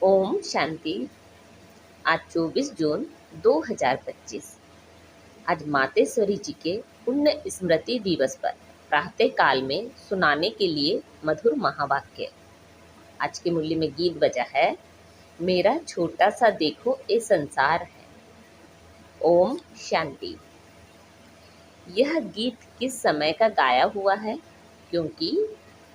ओम शांति। आज 24 जून 2025। आज मातेश्वरी जी के पुण्य स्मृति दिवस पर प्रातः काल में सुनाने के लिए मधुर महावाक्य। आज के मूल्य में गीत बजा है, मेरा छोटा सा देखो ये संसार है। ओम शांति। यह गीत किस समय का गाया हुआ है? क्योंकि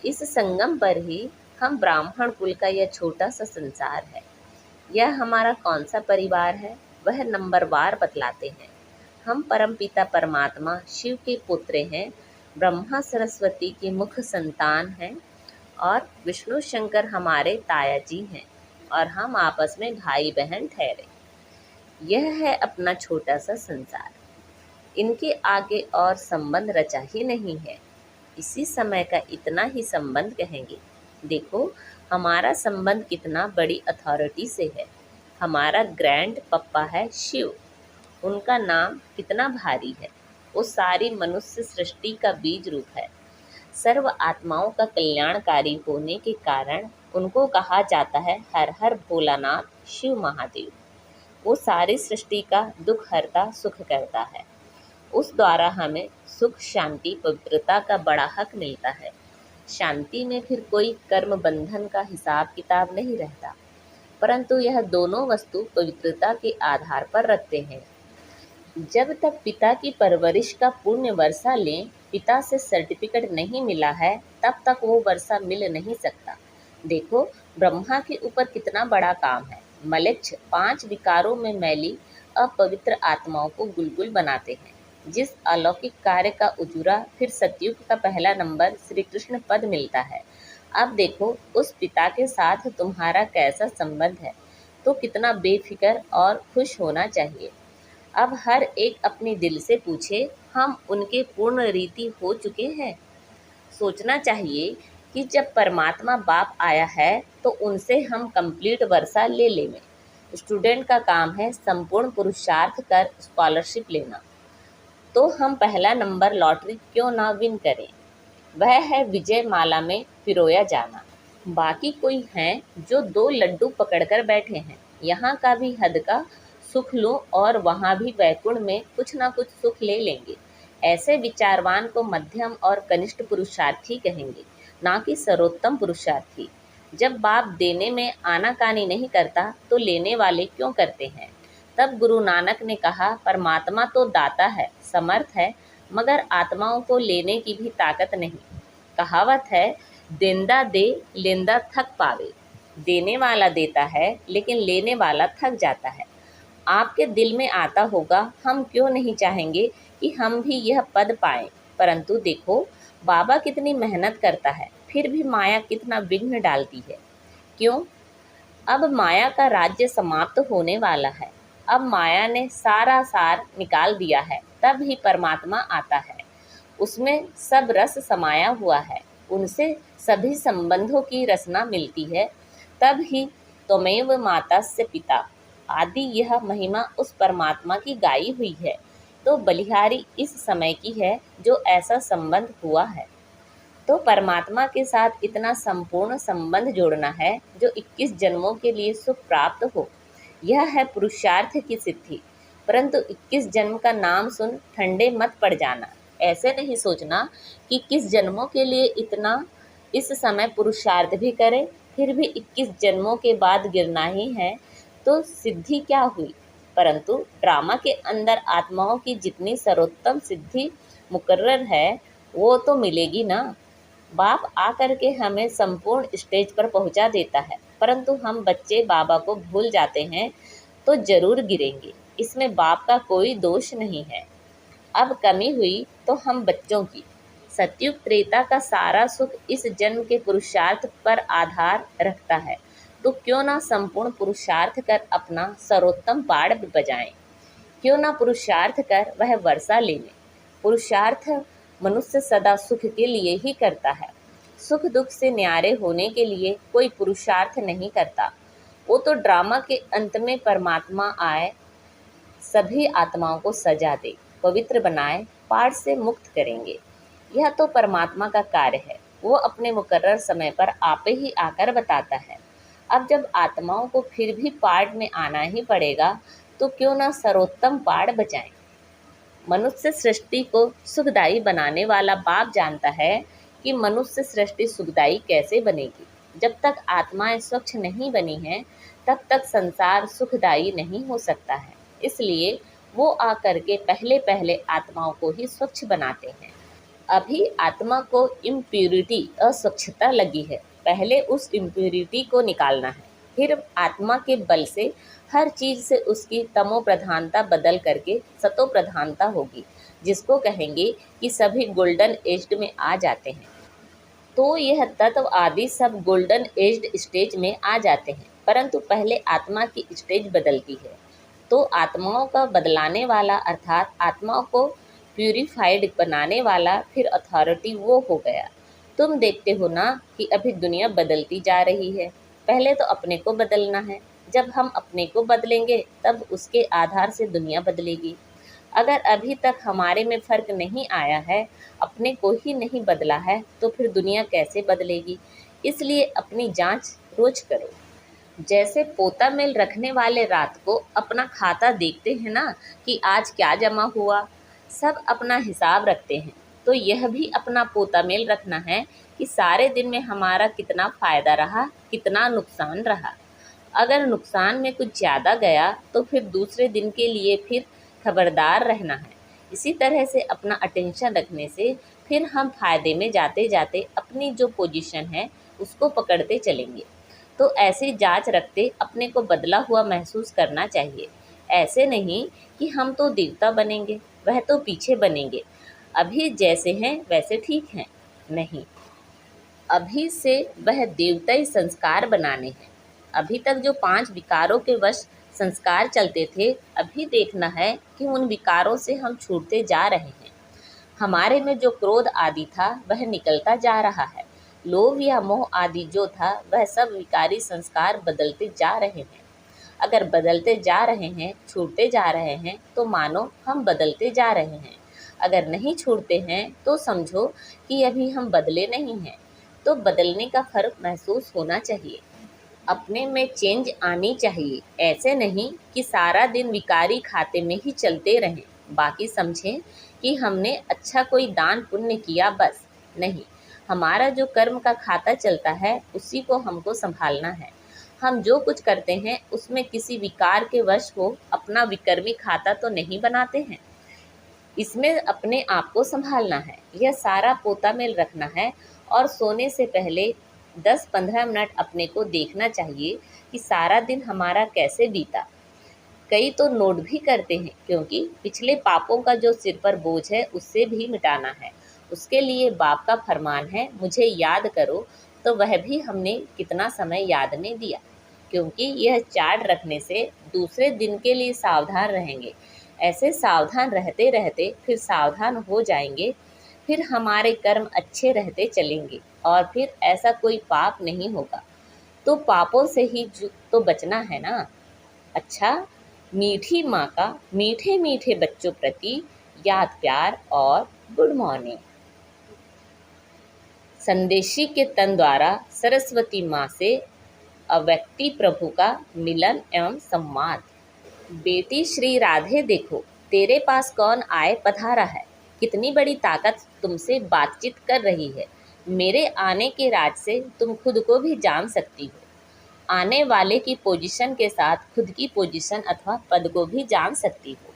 इस संगम पर ही हम ब्राह्मण कुल का यह छोटा सा संसार है। यह हमारा कौन सा परिवार है, वह नंबरवार बतलाते हैं। हम परमपिता परमात्मा शिव के पुत्र हैं, ब्रह्मा सरस्वती के मुख संतान हैं और विष्णु शंकर हमारे ताया जी हैं और हम आपस में भाई बहन ठहरे। यह है अपना छोटा सा संसार। इनके आगे और संबंध रचा ही नहीं है। इसी समय का इतना ही संबंध कहेंगे। देखो हमारा संबंध कितना बड़ी अथॉरिटी से है। हमारा ग्रैंड पप्पा है शिव, उनका नाम कितना भारी है। वो सारी मनुष्य सृष्टि का बीज रूप है। सर्व आत्माओं का कल्याणकारी होने के कारण उनको कहा जाता है हर हर भोलानाथ शिव महादेव। वो सारी सृष्टि का दुख हरता सुख करता है। उस द्वारा हमें सुख शांति पवित्रता का बड़ा हक मिलता है। शांति में फिर कोई कर्म बंधन का हिसाब किताब नहीं रहता, परंतु यह दोनों वस्तु पवित्रता के आधार पर रखते हैं। जब तक पिता की परवरिश का पुण्य वर्षा लें, पिता से सर्टिफिकेट नहीं मिला है, तब तक वो वर्षा मिल नहीं सकता। देखो ब्रह्मा के ऊपर कितना बड़ा काम है। मलेच्छ 5 विकारों में मैली अपवित्र आत्माओं को गुलगुल बनाते हैं। जिस अलौकिक कार्य का उजूरा फिर सतयुग का पहला नंबर श्री कृष्ण पद मिलता है। अब देखो उस पिता के साथ तुम्हारा कैसा संबंध है, तो कितना बेफिक्र और खुश होना चाहिए। अब हर एक अपने दिल से पूछे, हम उनके पूर्ण रीति हो चुके हैं? सोचना चाहिए कि जब परमात्मा बाप आया है तो उनसे हम कंप्लीट वर्षा ले लें। स्टूडेंट का काम है संपूर्ण पुरुषार्थ कर स्कॉलरशिप लेना, तो हम पहला नंबर लॉटरी क्यों ना विन करें। वह है विजय माला में पिरोया जाना। बाकी कोई हैं जो 2 लड्डू पकड़कर बैठे हैं, यहाँ का भी हद का सुख लो और वहाँ भी वैकुंठ में कुछ ना कुछ सुख ले लेंगे। ऐसे विचारवान को मध्यम और कनिष्ठ पुरुषार्थी कहेंगे, ना कि सर्वोत्तम पुरुषार्थी। जब बाप देने में आनाकानी नहीं करता तो लेने वाले क्यों करते हैं। तब गुरु नानक ने कहा, परमात्मा तो दाता है, समर्थ है, मगर आत्माओं को लेने की भी ताकत नहीं। कहावत है, देंदा दे लेंदा थक पावे। देने वाला देता है लेकिन लेने वाला थक जाता है। आपके दिल में आता होगा, हम क्यों नहीं चाहेंगे कि हम भी यह पद पाएं। परंतु देखो बाबा कितनी मेहनत करता है, फिर भी माया कितना विघ्न डालती है। क्यों? अब माया का राज्य समाप्त होने वाला है। अब माया ने सारा सार निकाल दिया है, तब ही परमात्मा आता है। उसमें सब रस समाया हुआ है, उनसे सभी संबंधों की रचना मिलती है। तब ही त्वमेव मातास्य पिता आदि यह महिमा उस परमात्मा की गाई हुई है। तो बलिहारी इस समय की है जो ऐसा संबंध हुआ है। तो परमात्मा के साथ इतना संपूर्ण संबंध जोड़ना है जो 21 जन्मों के लिए सुख प्राप्त हो। यह है पुरुषार्थ की सिद्धि। परंतु 21 जन्म का नाम सुन ठंडे मत पड़ जाना। ऐसे नहीं सोचना कि किस जन्मों के लिए इतना इस समय पुरुषार्थ भी करे, फिर भी 21 जन्मों के बाद गिरना ही है, तो सिद्धि क्या हुई। परंतु ड्रामा के अंदर आत्माओं की जितनी सर्वोत्तम सिद्धि मुकर्रर है वो तो मिलेगी ना। बाप आकर के हमें संपूर्ण स्टेज पर पहुंचा देता है, परंतु हम बच्चे बाबा को भूल जाते हैं तो जरूर गिरेंगे। इसमें बाप का कोई दोष नहीं है। अब कमी हुई तो हम बच्चों की। सतयुग त्रेता का सारा सुख इस जन्म के पुरुषार्थ पर आधार रखता है, तो क्यों ना संपूर्ण पुरुषार्थ कर अपना सर्वोत्तम बाड़ बजाएं। क्यों ना पुरुषार्थ कर वह वर्षा ले लें। पुरुषार्थ मनुष्य सदा सुख के लिए ही करता है। सुख दुख से न्यारे होने के लिए कोई पुरुषार्थ नहीं करता। वो तो ड्रामा के अंत में परमात्मा आए, सभी आत्माओं को सजा दे, पवित्र बनाए, पाठ से मुक्त करेंगे। यह तो परमात्मा का कार्य है। वो अपने मुकर्रर समय पर आपे ही आकर बताता है। अब जब आत्माओं को फिर भी पाठ में आना ही पड़ेगा तो क्यों ना सर्वोत्तम पाठ बचाएं। मनुष्य सृष्टि को सुखदायी बनाने वाला बाप जानता है कि मनुष्य सृष्टि सुखदायी कैसे बनेगी। जब तक आत्माएं स्वच्छ नहीं बनी हैं तब तक संसार सुखदायी नहीं हो सकता है। इसलिए वो आकर के पहले पहले आत्माओं को ही स्वच्छ बनाते हैं। अभी आत्मा को इम्प्यूरिटी अस्वच्छता लगी है, पहले उस इम्प्यूरिटी को निकालना है। फिर आत्मा के बल से हर चीज़ से उसकी तमो प्रधानता बदल करके सतो प्रधानता होगी, जिसको कहेंगे कि सभी गोल्डन एज्ड में आ जाते हैं। तो यह तत्व आदि सब गोल्डन एज्ड स्टेज में आ जाते हैं, परंतु पहले आत्मा की स्टेज बदलती है। तो आत्माओं का बदलाने वाला अर्थात आत्माओं को प्यूरिफाइड बनाने वाला फिर अथॉरिटी वो हो गया। तुम देखते हो ना कि अभी दुनिया बदलती जा रही है। पहले तो अपने को बदलना है, जब हम अपने को बदलेंगे तब उसके आधार से दुनिया बदलेगी। अगर अभी तक हमारे में फ़र्क नहीं आया है, अपने को ही नहीं बदला है, तो फिर दुनिया कैसे बदलेगी। इसलिए अपनी जांच रोज करो। जैसे पोता मेल रखने वाले रात को अपना खाता देखते हैं ना कि आज क्या जमा हुआ, सब अपना हिसाब रखते हैं। तो यह भी अपना पोता मेल रखना है कि सारे दिन में हमारा कितना फ़ायदा रहा, कितना नुकसान रहा। अगर नुकसान में कुछ ज़्यादा गया तो फिर दूसरे दिन के लिए फिर खबरदार रहना है। इसी तरह से अपना अटेंशन रखने से फिर हम फ़ायदे में जाते जाते अपनी जो पोजीशन है उसको पकड़ते चलेंगे। तो ऐसी जांच रखते अपने को बदला हुआ महसूस करना चाहिए। ऐसे नहीं कि हम तो देवता बनेंगे, वह तो पीछे बनेंगे, अभी जैसे हैं वैसे ठीक हैं। नहीं, अभी से वह देवताई संस्कार बनाने हैं। अभी तक जो 5 विकारों के वश संस्कार चलते थे, अभी देखना है कि उन विकारों से हम छूटते जा रहे हैं। हमारे में जो क्रोध आदि था वह निकलता जा रहा है। लोभ या मोह आदि जो था वह सब विकारी संस्कार बदलते जा रहे हैं। अगर बदलते जा रहे हैं, छूटते जा रहे हैं, तो मानो हम बदलते जा रहे हैं। अगर नहीं छूटते हैं तो समझो कि अभी हम बदले नहीं हैं। तो बदलने का फर्क महसूस होना चाहिए, अपने में चेंज आनी चाहिए। ऐसे नहीं कि सारा दिन विकारी खाते में ही चलते रहें, बाकी समझें कि हमने अच्छा कोई दान पुण्य किया, बस नहीं। हमारा जो कर्म का खाता चलता है उसी को हमको संभालना है। हम जो कुछ करते हैं उसमें किसी विकार के वश हो अपना विकर्मी खाता तो नहीं बनाते हैं। इसमें अपने आप को संभालना है, यह सारा पोता मेल रखना है। और सोने से पहले 10-15 मिनट अपने को देखना चाहिए कि सारा दिन हमारा कैसे बीता। कई तो नोट भी करते हैं, क्योंकि पिछले पापों का जो सिर पर बोझ है उससे भी मिटाना है। उसके लिए बाप का फरमान है, मुझे याद करो। तो वह भी हमने कितना समय याद नहीं दिया, क्योंकि यह चार्ट रखने से दूसरे दिन के लिए सावधान रहेंगे। ऐसे सावधान रहते रहते फिर सावधान हो जाएंगे, फिर हमारे कर्म अच्छे रहते चलेंगे और फिर ऐसा कोई पाप नहीं होगा। तो पापों से ही तो बचना है ना। अच्छा, मीठी माँ का मीठे मीठे बच्चों प्रति याद प्यार और गुड मॉर्निंग। संदेशी के तन द्वारा सरस्वती माँ से अव्यक्ति प्रभु का मिलन एवं संवाद। बेटी श्री राधे, देखो तेरे पास कौन आए पधारा है। कितनी बड़ी ताकत तुमसे बातचीत कर रही है। मेरे आने के राज से तुम खुद को भी जान सकती हो। आने वाले की पोजीशन के साथ खुद की पोजीशन अथवा पद को भी जान सकती हो।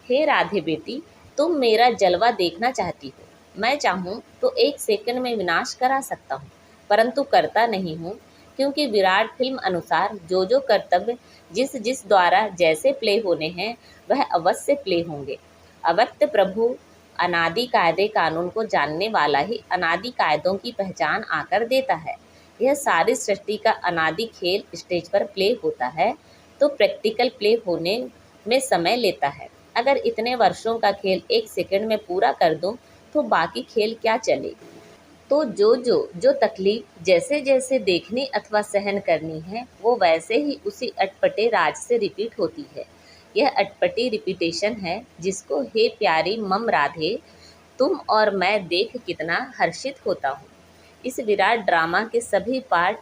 हे राधे बेटी, तुम मेरा जलवा देखना चाहती हो। मैं चाहूँ तो 1 सेकंड में विनाश करा सकता हूँ, परंतु करता नहीं हूँ, क्योंकि विराट फिल्म अनुसार जो जो कर्तव्य जिस जिस द्वारा जैसे प्ले होने हैं वह अवश्य प्ले होंगे। अव्यक्त प्रभु अनादि कायदे कानून को जानने वाला ही अनादि कायदों की पहचान आकर देता है। यह सारी सृष्टि का अनादि खेल स्टेज पर प्ले होता है, तो प्रैक्टिकल प्ले होने में समय लेता है। अगर इतने वर्षों का खेल 1 सेकंड में पूरा कर दूं, तो बाकी खेल क्या चले। तो जो तकलीफ जैसे जैसे देखनी अथवा सहन करनी है वो वैसे ही उसी अटपटे राज से रिपीट होती है। यह अटपटी रिपीटेशन है जिसको हे प्यारी मम राधे तुम और मैं देख कितना हर्षित होता हूँ। इस विराट ड्रामा के सभी पार्ट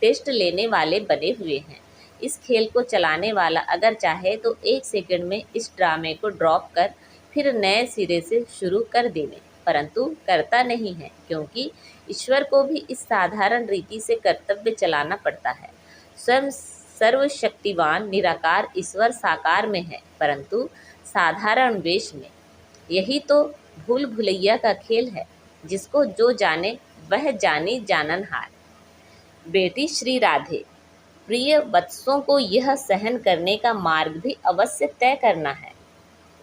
टेस्ट लेने वाले बने हुए हैं। इस खेल को चलाने वाला अगर चाहे तो 1 सेकंड में इस ड्रामे को ड्रॉप कर फिर नए सिरे से शुरू कर देवे, परंतु करता नहीं है, क्योंकि ईश्वर को भी इस साधारण रीति से कर्तव्य चलाना पड़ता है। स्वयं सर्वशक्तिवान निराकार ईश्वर साकार में है, परंतु साधारण वेश में। यही तो भूल भुलैया का खेल है, जिसको जो जाने वह जानी जाननहार। बेटी श्री राधे, प्रिय वत्सों को यह सहन करने का मार्ग भी अवश्य तय करना है।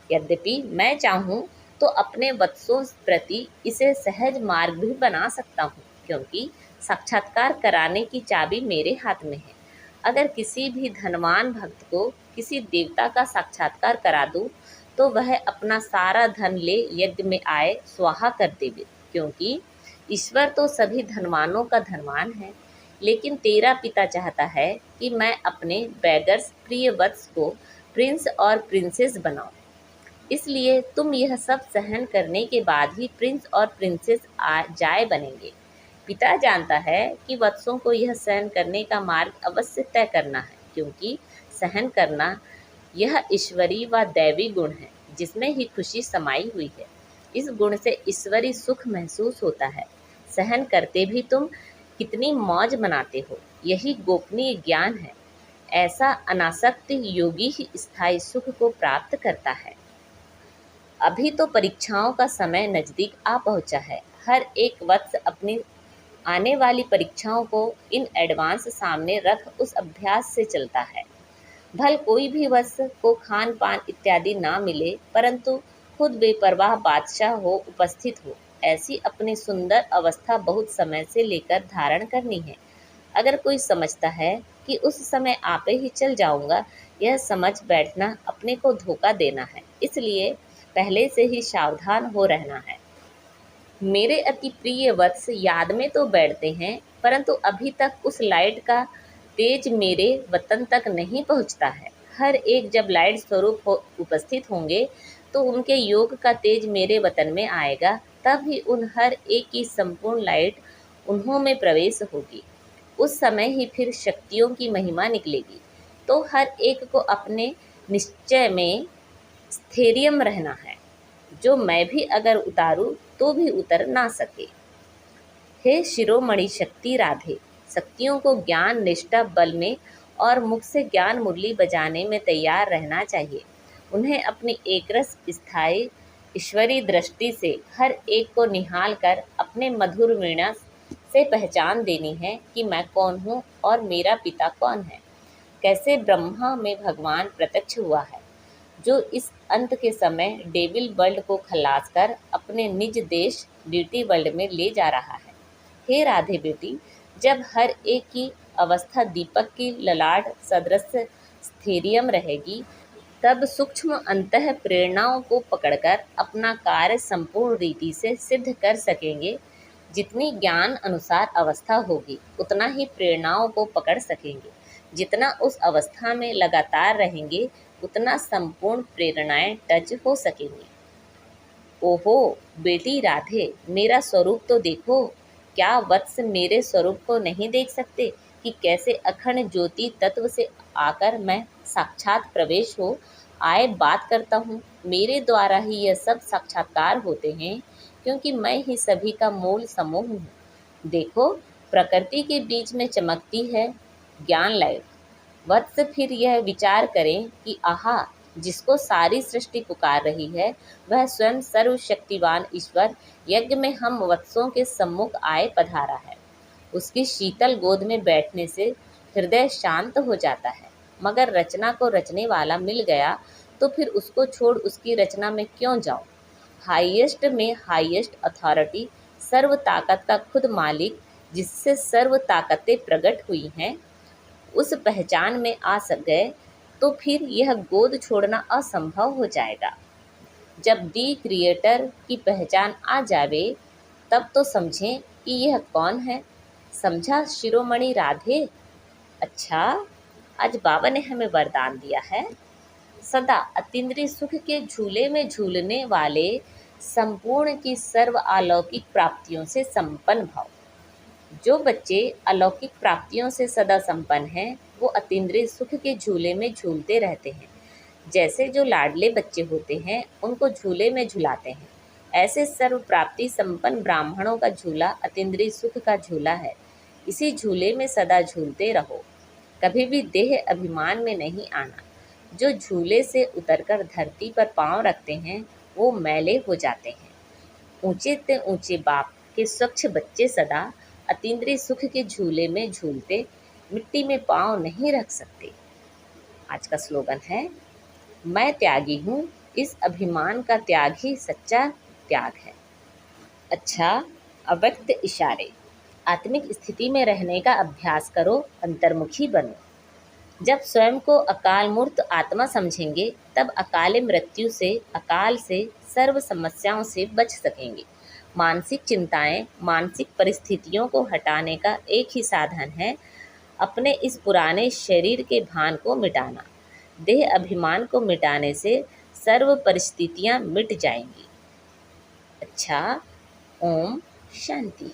यद्यपि मैं चाहूँ तो अपने वत्सों प्रति इसे सहज मार्ग भी बना सकता हूँ, क्योंकि साक्षात्कार कराने की चाबी मेरे हाथ में है। अगर किसी भी धनवान भक्त को किसी देवता का साक्षात्कार करा दूँ तो वह अपना सारा धन ले यज्ञ में आए स्वाहा कर देवे, क्योंकि ईश्वर तो सभी धनवानों का धनवान है। लेकिन तेरा पिता चाहता है कि मैं अपने बैगर्स प्रिय वत्स को प्रिंस और प्रिंसेस बनाऊं, इसलिए तुम यह सब सहन करने के बाद ही प्रिंस और प्रिंसेस जाए बनेंगे। पिता जानता है कि वत्सों को यह सहन करने का मार्ग अवश्य तय करना है, क्योंकि सहन करना यह ईश्वरी व दैवी गुण है, जिसमें ही खुशी समाई हुई है। इस गुण से ईश्वरी सुख महसूस होता है। सहन करते भी तुम कितनी मौज मनाते हो, यही गोपनीय ज्ञान है। ऐसा अनासक्त योगी ही स्थायी सुख को प्राप्त करता है। अभी तो परीक्षाओं का समय नज़दीक आ पहुंचा है। हर एक वत्स अपनी आने वाली परीक्षाओं को इन एडवांस सामने रख उस अभ्यास से चलता है। भल कोई भी वत्स को खान पान इत्यादि ना मिले, परंतु खुद बेपरवाह बादशाह हो उपस्थित हो, ऐसी अपनी सुंदर अवस्था बहुत समय से लेकर धारण करनी है। अगर कोई समझता है कि उस समय आपे ही चल जाऊंगा, यह समझ बैठना अपने को धोखा देना है। इसलिए पहले से ही सावधान हो रहना है। मेरे अति प्रिय वत्स याद में तो बैठते हैं, परंतु अभी तक उस लाइट का तेज मेरे वतन तक नहीं पहुंचता है। हर एक जब लाइट स्वरूप उपस्थित होंगे तो उनके योग का तेज मेरे वतन में आएगा, तब ही उन हर एक की संपूर्ण लाइट उन्हों में प्रवेश होगी। उस समय ही फिर शक्तियों की महिमा निकलेगी। तो हर एक को अपने निश्चय में स्थैर्यम रहना है, जो मैं भी अगर उतारूं तो भी उतर ना सके। हे शिरोमणि शक्ति राधे, शक्तियों को ज्ञान निष्ठा बल में और मुख से ज्ञान मुरली बजाने में तैयार रहना चाहिए। उन्हें अपनी एकरस स्थायी ईश्वरी दृष्टि से हर एक को निहाल कर अपने मधुर वीणा से पहचान देनी है कि मैं कौन हूँ और मेरा पिता कौन है। कैसे ब्रह्मा में भगवान प्रत्यक्ष हुआ है, जो इस अंत के समय डेविल वर्ल्ड को खलास कर अपने निज देश डीटी वर्ल्ड में ले जा रहा है। हे राधे बेटी, जब हर एक की अवस्था दीपक की ललाट सदृश स्थैर्यम रहेगी, तब सूक्ष्म अंतः प्रेरणाओं को पकड़कर अपना कार्य संपूर्ण रीति से सिद्ध कर सकेंगे। जितनी ज्ञान अनुसार अवस्था होगी, उतना ही प्रेरणाओं को पकड़ सकेंगे। जितना उस अवस्था में लगातार रहेंगे, उतना संपूर्ण प्रेरणाएं टच हो सकेंगी। ओहो बेटी राधे, मेरा स्वरूप तो देखो। क्या वत्स मेरे स्वरूप को नहीं देख सकते कि कैसे अखंड ज्योति तत्व से आकर मैं साक्षात प्रवेश हो आए बात करता हूँ। मेरे द्वारा ही यह सब साक्षात्कार होते हैं, क्योंकि मैं ही सभी का मूल समूह हूँ। देखो, प्रकृति के बीच में चमकती है ज्ञान लाइट। वत्स फिर यह विचार करें कि आहा, जिसको सारी सृष्टि पुकार रही है, वह स्वयं सर्वशक्तिवान ईश्वर यज्ञ में हम वत्सों के सम्मुख आए पधारा है। उसकी शीतल गोद में बैठने से हृदय शांत हो जाता है। मगर रचना को रचने वाला मिल गया तो फिर उसको छोड़ उसकी रचना में क्यों जाऊं? हाईएस्ट में हाईएस्ट अथॉरिटी, सर्व ताकत का खुद मालिक, जिससे सर्व ताकतें प्रकट हुई हैं, उस पहचान में आ गए तो फिर यह गोद छोड़ना असंभव हो जाएगा। जब दी क्रिएटर की पहचान आ जावे, तब तो समझें कि यह कौन है। समझा शिरोमणि राधे? अच्छा, आज बाबा ने हमें वरदान दिया है, सदा अतीन्द्रिय सुख के झूले में झूलने वाले, संपूर्ण की सर्व अलौकिक प्राप्तियों से संपन्न भाव। जो बच्चे अलौकिक प्राप्तियों से सदा संपन्न हैं, वो अतीन्द्रिय सुख के झूले में झूलते रहते हैं। जैसे जो लाडले बच्चे होते हैं, उनको झूले में झुलाते हैं, ऐसे सर्व प्राप्ति संपन्न ब्राह्मणों का झूला अतीन्द्रिय सुख का झूला है। इसी झूले में सदा झूलते रहो, कभी भी देह अभिमान में नहीं आना। जो झूले से उतरकर धरती पर पांव रखते हैं, वो मैले हो जाते हैं। ऊंचे ते ऊंचे बाप के स्वच्छ बच्चे सदा अतीन्द्रिय सुख के झूले में झूलते, मिट्टी में पांव नहीं रख सकते। आज का स्लोगन है, मैं त्यागी हूँ, इस अभिमान का त्याग ही सच्चा त्याग है। अच्छा, अव्यक्त इशारे। आत्मिक स्थिति में रहने का अभ्यास करो, अंतर्मुखी बनो। जब स्वयं को अकाल मूर्त आत्मा समझेंगे, तब अकाल मृत्यु से, अकाल से, सर्व समस्याओं से बच सकेंगे। मानसिक चिंताएं, मानसिक परिस्थितियों को हटाने का एक ही साधन है, अपने इस पुराने शरीर के भान को मिटाना। देह अभिमान को मिटाने से सर्व परिस्थितियां मिट जाएंगी। अच्छा, ओम शांति।